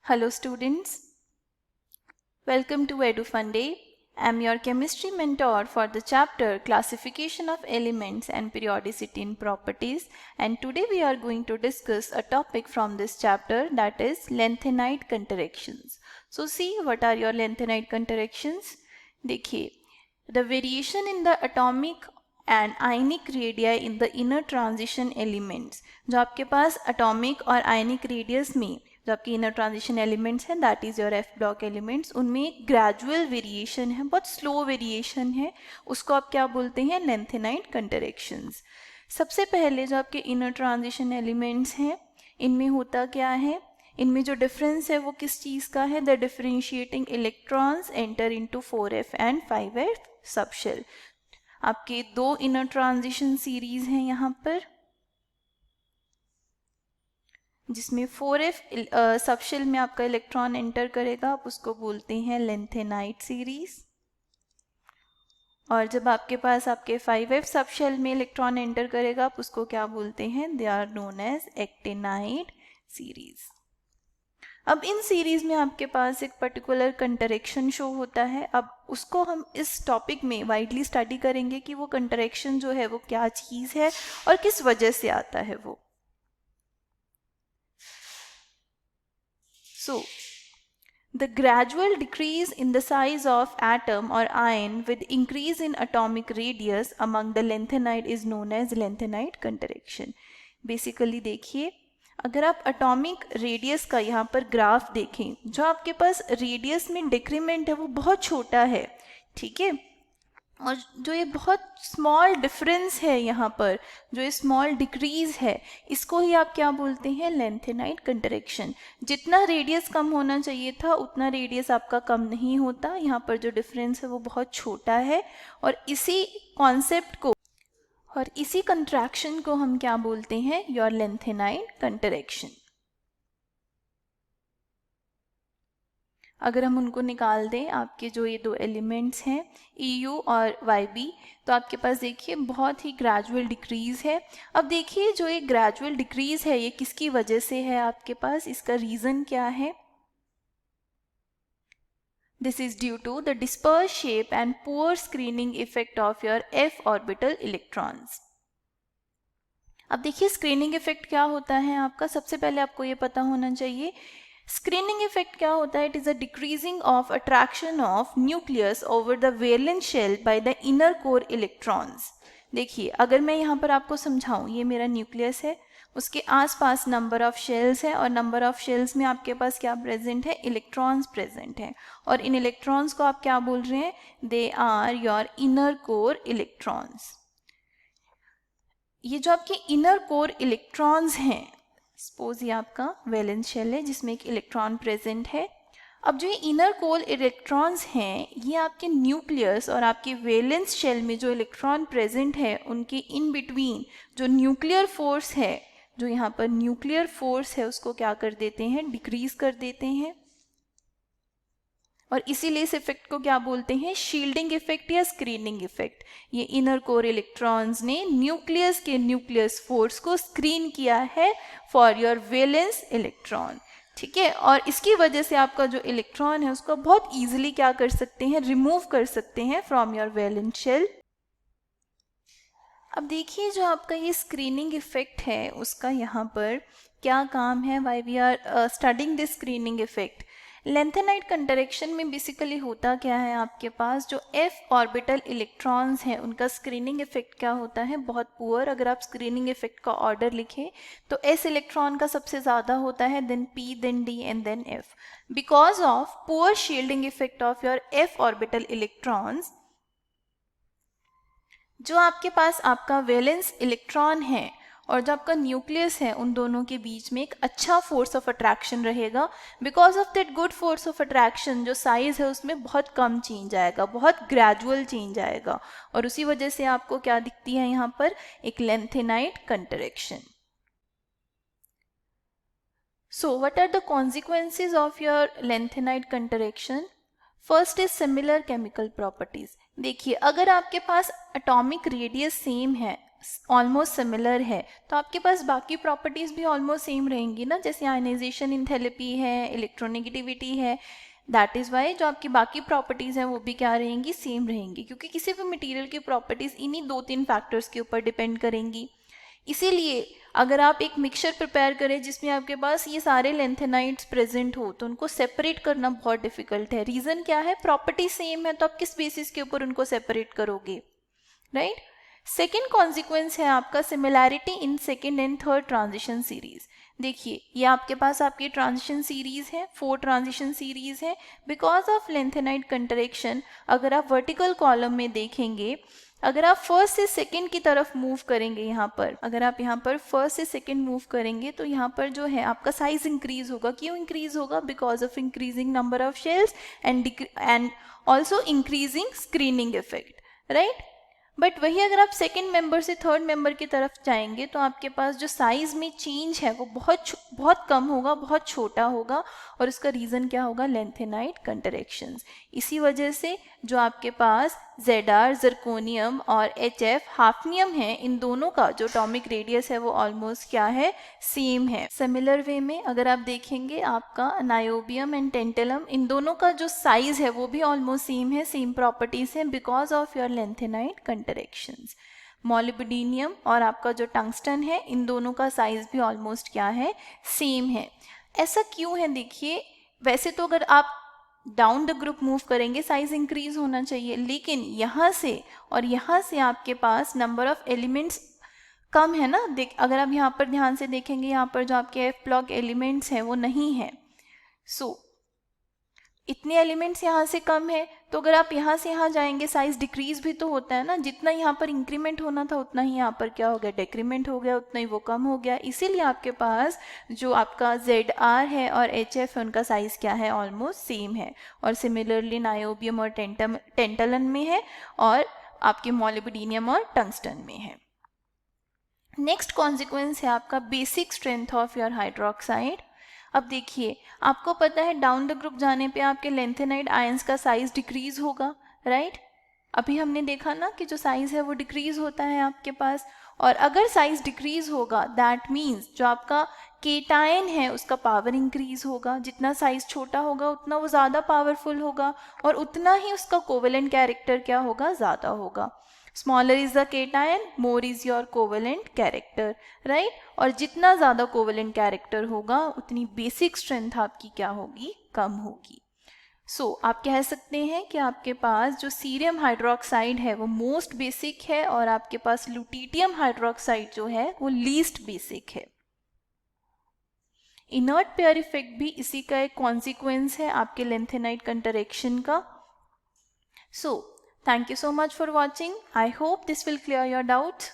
Hello students, welcome to EduFun Day. I am your chemistry mentor for the chapter Classification of Elements and Periodicity in Properties, and today we are going to discuss a topic from this chapter, that is lanthanide interactions. So see, what are your lanthanide interactions? देखिए, the variation in the atomic and ionic radii in the inner transition elements, जो आपके पास atomic और ionic radius में जो आपके inner transition elements हैं, that is your F block elements, उनमें एक ग्रेजुअल वेरिएशन है, बहुत स्लो वेरिएशन है, उसको आप क्या बोलते हैं? Lanthanide interactions. सबसे पहले जो आपके इनर ट्रांजिशन एलिमेंट्स हैं, इनमें होता क्या है? इनमें जो डिफरेंस है वो किस चीज़ का है? The differentiating electrons enter into 4f and 5f subshell. आपके दो इनर ट्रांजिशन सीरीज हैं यहाँ पर, जिसमें 4f सबशेल में आपका इलेक्ट्रॉन एंटर करेगा, आप उसको बोलते हैं लैंथेनाइड सीरीज. और जब आपके पास आपके 5f सबशेल में इलेक्ट्रॉन एंटर करेगा, आप उसको क्या बोलते हैं? They are known as actinide series. अब इन सीरीज में आपके पास एक पर्टिकुलर कंटरेक्शन शो होता है. अब उसको हम इस टॉपिक में वाइडली स्टडी करेंगे कि वो कंटरेक्शन जो है वो क्या चीज़ है और किस वजह से आता है वो. So, the gradual decrease in the size of atom or ion with increase in atomic radius among the lanthanide is known as lanthanide interaction. Basically देखिए, अगर आप एटॉमिक रेडियस का यहाँ पर ग्राफ देखें, जो आपके पास रेडियस में डिक्रीमेंट है वो बहुत छोटा है, ठीक है, और जो ये बहुत स्मॉल डिफरेंस है यहाँ पर, जो ये स्मॉल डिक्रीज है, इसको ही आप क्या बोलते हैं? Lanthanide interaction. जितना रेडियस कम होना चाहिए था उतना रेडियस आपका कम नहीं होता, यहाँ पर जो डिफरेंस है वो बहुत छोटा है, और इसी कॉन्सेप्ट को और इसी कंट्रैक्शन को हम क्या बोलते हैं? Your lanthanide interaction. अगर हम उनको निकाल दें, आपके जो ये दो एलिमेंट्स हैं EU और YB, तो आपके पास देखिए बहुत ही ग्रेजुअल डिक्रीज़ है. अब देखिए जो ये ग्रेजुअल डिक्रीज़ है ये किसकी वजह से है आपके पास? इसका रीज़न क्या है? This is due to the disperse shape and poor screening effect of your f orbital electrons. अब देखिए स्क्रीनिंग इफेक्ट क्या होता है आपका? सबसे पहले आपको ये पता होना चाहिए स्क्रीनिंग इफेक्ट क्या होता है. It is a decreasing of attraction of nucleus over the valence shell by the inner core electrons. देखिए अगर मैं यहाँ पर आपको समझाऊँ, ये मेरा न्यूक्लियस है, उसके आसपास नंबर ऑफ शेल्स है, और नंबर ऑफ शेल्स में आपके पास क्या प्रेजेंट है? इलेक्ट्रॉन्स प्रेजेंट हैं, और इन इलेक्ट्रॉन्स को आप क्या बोल रहे हैं? They are your inner core electrons. ये जो आपके इनर कोर इलेक्ट्रॉन्स हैं, सपोज ये आपका वैलेंस शेल है जिसमें एक इलेक्ट्रॉन प्रेजेंट है. अब जो ये इनर कोर इलेक्ट्रॉन्स हैं, ये आपके न्यूक्लियस और आपके वैलेंस शेल में जो इलेक्ट्रॉन प्रेजेंट है उनके इन बिटवीन जो न्यूक्लियर फोर्स है, जो यहाँ पर न्यूक्लियर फोर्स है, उसको क्या कर देते हैं? डिक्रीज कर देते हैं. और इसीलिए इस इफेक्ट को क्या बोलते हैं? शील्डिंग इफेक्ट या स्क्रीनिंग इफेक्ट. ये इनर कोर इलेक्ट्रॉन्स ने न्यूक्लियस के न्यूक्लियस फोर्स को स्क्रीन किया है फॉर योर वैलेंस इलेक्ट्रॉन, ठीक है, और इसकी वजह से आपका जो इलेक्ट्रॉन है उसको बहुत ईजिली क्या कर सकते हैं? रिमूव कर सकते हैं फ्रॉम योर वैलेंस शेल. अब देखिए जो आपका ये स्क्रीनिंग इफेक्ट है उसका यहाँ पर क्या काम है? Why we are studying this screening effect. Lanthanide interaction में बेसिकली होता क्या है? आपके पास जो f ऑर्बिटल इलेक्ट्रॉन्स हैं उनका स्क्रीनिंग इफेक्ट क्या होता है? बहुत पुअर. अगर आप स्क्रीनिंग इफेक्ट का ऑर्डर लिखें तो s इलेक्ट्रॉन का सबसे ज़्यादा होता है, then p, then d and then f. Because of poor shielding effect of your f orbital electrons, जो आपके पास आपका वैलेंस इलेक्ट्रॉन है और जो आपका न्यूक्लियस है, उन दोनों के बीच में एक अच्छा फोर्स ऑफ अट्रैक्शन रहेगा. Because of that good force of attraction जो साइज है उसमें बहुत कम चेंज आएगा, बहुत ग्रेजुअल चेंज आएगा, और उसी वजह से आपको क्या दिखती है यहाँ पर? एक lanthanide interaction. So what are the consequences of your lanthanide interaction? First is similar chemical properties. देखिए अगर आपके पास एटॉमिक रेडियस सेम है, ऑलमोस्ट सिमिलर है, तो आपके पास बाकी प्रॉपर्टीज़ भी ऑलमोस्ट सेम रहेंगी ना, जैसे आयनाइजेशन इंथैल्पी है, इलेक्ट्रोनेगेटिविटी है। दैट इज़ वाई जो आपकी बाकी प्रॉपर्टीज़ हैं वो भी क्या रहेंगी, सेम रहेंगी, क्योंकि किसी भी मटेरियल की प्रॉपर्टीज़ इन्हीं 2-3 फैक्टर्स के ऊपर डिपेंड करेंगी। इसीलिए अगर आप एक मिक्सचर प्रिपेयर करें जिसमें आपके पास ये सारे लेंथेनाइड्स प्रेजेंट हो, तो उनको सेपरेट करना बहुत डिफिकल्ट है। रीज़न क्या है, प्रॉपर्टी सेम है, तो आप किस बेसिस के ऊपर उनको सेपरेट करोगे, राइट। सेकेंड कॉन्सिक्वेंस है आपका similarity in second and third transition series. देखिए ये आपके पास आपकी ट्रांजिशन सीरीज है, 4 ट्रांजिशन सीरीज है। बिकॉज ऑफ लेंथेनाइड कंट्रैक्शन अगर आप वर्टिकल कॉलम में देखेंगे, अगर आप फर्स्ट से सेकंड की तरफ मूव करेंगे, यहाँ पर अगर आप यहाँ पर फर्स्ट से सेकंड मूव करेंगे तो यहाँ पर जो है आपका साइज इंक्रीज होगा। क्यों इंक्रीज होगा, because of increasing number of shells and also increasing screening effect, right. But वही अगर आप सेकेंड मेंबर से थर्ड मेंबर की तरफ जाएंगे तो आपके पास जो साइज में चेंज है वो बहुत कम होगा, बहुत छोटा होगा, और इसका रीज़न क्या होगा, लेंथेनाइड कंट्रैक्शंस। इसी वजह से जो आपके पास ZR ज़िरकोनियम और HF हाफनियम है, इन दोनों का जो एटॉमिक रेडियस है वो ऑलमोस्ट क्या है, सेम है। सिमिलर वे में अगर आप देखेंगे आपका नायोबियम एंड टेंटेलम, इन दोनों का जो साइज है वो भी ऑलमोस्ट सेम है, सेम प्रॉपर्टीज है, because of your lanthanide contractions. Molybdenum और आपका जो टंगस्टन है, इन दोनों का साइज भी ऑलमोस्ट क्या है, सेम है। ऐसा क्यों है, देखिए वैसे तो अगर आप डाउन द ग्रुप मूव करेंगे साइज इंक्रीज होना चाहिए, लेकिन यहाँ से और यहाँ से आपके पास नंबर ऑफ एलिमेंट्स कम है ना। देख अगर आप यहाँ पर ध्यान से देखेंगे, यहाँ पर जो आपके F ब्लॉक एलिमेंट्स हैं वो नहीं है। सो इतने एलिमेंट्स यहाँ से कम है, तो अगर आप यहाँ से यहाँ जाएंगे साइज डिक्रीज भी तो होता है ना। जितना यहाँ पर इंक्रीमेंट होना था उतना ही यहाँ पर क्या हो गया, डेक्रीमेंट हो गया, उतना ही वो कम हो गया। इसीलिए आपके पास जो आपका ZR है और HF है उनका साइज क्या है, ऑलमोस्ट सेम है। और सिमिलरली नायोबियम और टेंटलन में है, और आपके मॉलिब्डेनियम और टंगस्टन में है। नेक्स्ट कॉन्सिक्वेंस है आपका basic strength of your hydroxide. अब देखिए आपको पता है डाउन द ग्रुप जाने पे आपके लेंथेनाइड आयंस का साइज डिक्रीज होगा, राइट। अभी हमने देखा ना कि जो साइज है वो डिक्रीज होता है आपके पास, और अगर साइज डिक्रीज होगा दैट मीन्स जो आपका केटायन है उसका पावर इंक्रीज होगा। जितना साइज छोटा होगा उतना वो ज़्यादा पावरफुल होगा, और उतना ही उसका कोवेलेंट कैरेक्टर क्या होगा, ज़्यादा होगा। Smaller is the cation, more is your covalent character, right. और जितना ज़्यादा कोवेलेंट कैरेक्टर होगा उतनी बेसिक स्ट्रेंथ आपकी क्या होगी, कम होगी। सो आप कह सकते हैं कि आपके पास जो सीरियम हाइड्रोक्साइड है वो मोस्ट बेसिक है, और आपके पास लुटिटियम हाइड्रोक्साइड जो है वो लीस्ट बेसिक है। इनर्ट पेयर इफेक्ट भी इसी का एक कॉन्सिक्वेंस है आपके लेंथेनाइड कंट्रैक्शन का। सो thank you so much for watching. I hope this will clear your doubts.